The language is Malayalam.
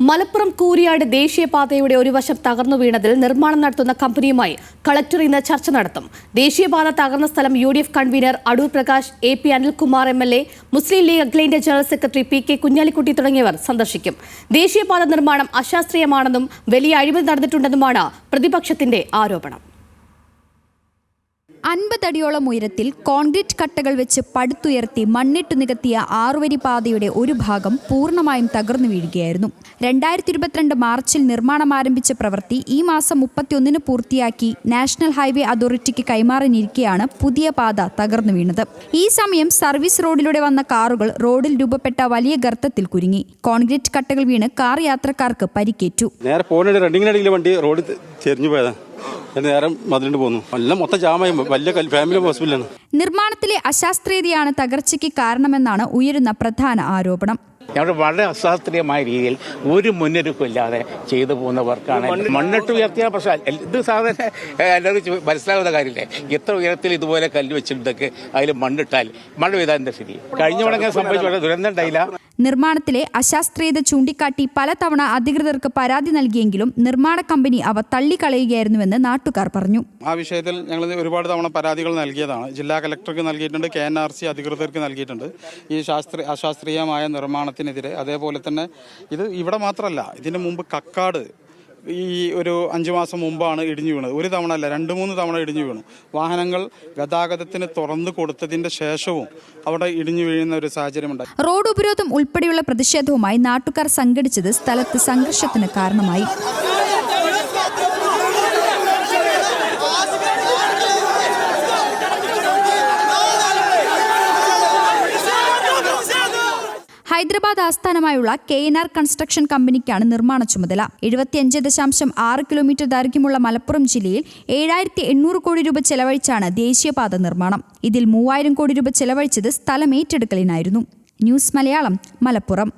മലപ്പുറം കൂരിയാട് ദേശീയപാതയുടെ ഒരു വശം തകർന്നു വീണതിൽ നിർമ്മാണം നടത്തുന്ന കമ്പനിയുമായി കളക്ടർ ഇന്ന് ചർച്ച നടത്തും. ദേശീയപാത തകർന്ന സ്ഥലം UDF convener Adoor Prakash, AP Anilkumar MLA, മുസ്ലിം ലീഗ് അഖിലേന്ത്യാ ജനറൽ സെക്രട്ടറി PK കുഞ്ഞാലിക്കുട്ടി തുടങ്ങിയവർ സന്ദർശിക്കും. ദേശീയപാത നിർമ്മാണം അശാസ്ത്രീയമാണെന്നും വലിയ അഴിമതി നടന്നിട്ടുണ്ടെന്നുമാണ് പ്രതിപക്ഷത്തിന്റെ ആരോപണം. 50 അടിയോളം ഉയരത്തിൽ കോൺക്രീറ്റ് കട്ടകൾ വെച്ച് പടുത്തുയർത്തി മണ്ണിട്ടു നികത്തിയ 6 വരി പാതയുടെ ഒരു ഭാഗം പൂർണ്ണമായും തകർന്നു വീഴുകയായിരുന്നു. 2022 മാർച്ചിൽ നിർമ്മാണം ആരംഭിച്ച പ്രവൃത്തി ഈ മാസം 31 പൂർത്തിയാക്കി നാഷണൽ ഹൈവേ അതോറിറ്റിക്ക് കൈമാറാനിരിക്കെയാണ് പുതിയ പാത തകർന്നു വീണത്. ഈ സമയം സർവീസ് റോഡിലൂടെ വന്ന കാറുകൾ റോഡിൽ രൂപപ്പെട്ട വലിയ ഗർത്തത്തിൽ കുരുങ്ങി. കോൺക്രീറ്റ് കട്ടകൾ വീണ് കാർ യാത്രക്കാർക്ക് പരിക്കേറ്റു. നിർമ്മാണത്തിലെ അശാസ്ത്രീയതയാണ് തകർച്ചയ്ക്ക് കാരണമെന്നാണ് ഉയരുന്ന പ്രധാന ആരോപണം. ഞങ്ങൾ വളരെ അശാസ്ത്രീയമായ രീതിയിൽ ഒരു മുന്നൊരുക്കമില്ലാതെ ചെയ്തു പോകുന്നവർക്കാണ് മണ്ണിട്ട് ഉയർത്തിയ പ്രശ്നം. ഇത് സാധാരണ എല്ലാവരും മനസ്സിലാകുന്ന കാര്യമില്ലേ? എത്ര ഉയരത്തിൽ ഇതുപോലെ കല്ല് വെച്ചിട്ടൊക്കെ അതിൽ മണ്ണിട്ടാൽ മഴ പെയ്താൽ എന്താ സ്ഥിതി? കഴിഞ്ഞ വടങ്ങാൻ സംഭവിച്ച ദുരന്തം ഉണ്ടായില്ല. നിർമ്മാണത്തിലെ അശാസ്ത്രീയത ചൂണ്ടിക്കാട്ടി പലതവണ അധികൃതർക്ക് പരാതി നൽകിയെങ്കിലും നിർമ്മാണ കമ്പനി അവ തള്ളിക്കളയുകയായിരുന്നുവെന്ന് നാട്ടുകാർ പറഞ്ഞു. ആ വിഷയത്തിൽ ഞങ്ങൾ ഒരുപാട് തവണ പരാതികൾ നൽകിയതാണ്. ജില്ലാ കലക്ടർക്ക് നൽകിയിട്ടുണ്ട്, KNRC അധികൃതർക്ക് നൽകിയിട്ടുണ്ട്. ഈ അശാസ്ത്രീയമായ നിർമ്മാണത്തിനെതിരെ. അതേപോലെ തന്നെ ഇത് ഇവിടെ മാത്രമല്ല, ഇതിനു മുമ്പ് കക്കാട് ഈ ഒരു 5 മാസം മുമ്പാണ് ഇടിഞ്ഞു വീണത്. ഒരു തവണ അല്ല, 2-3 തവണ ഇടിഞ്ഞു വീണു. വാഹനങ്ങൾ ഗതാഗതത്തിന് തുറന്നു കൊടുത്തതിന്റെ ശേഷവും അവിടെ ഇടിഞ്ഞു വീഴുന്ന ഒരു സാഹചര്യമുണ്ടായി. റോഡ് ഉപരോധം ഉൾപ്പെടെയുള്ള പ്രതിഷേധവുമായി നാട്ടുകാർ സംഘടിച്ചത് സ്ഥലത്ത് സംഘർഷത്തിന് കാരണമായി. ഹൈദരാബാദ് ആസ്ഥാനമായുള്ള KNR കൺസ്ട്രക്ഷൻ കമ്പനിക്കാണ് നിർമ്മാണ ചുമതല. 75.6 കിലോമീറ്റർ ദൈർഘ്യമുള്ള മലപ്പുറം ജില്ലയിൽ 7,800 കോടി രൂപ ചെലവഴിച്ചാണ് ദേശീയപാത നിർമ്മാണം. ഇതിൽ 3,000 കോടി രൂപ ചെലവഴിച്ചത് സ്ഥലമേറ്റെടുക്കലിനായിരുന്നു. ന്യൂസ് മലയാളം, മലപ്പുറം.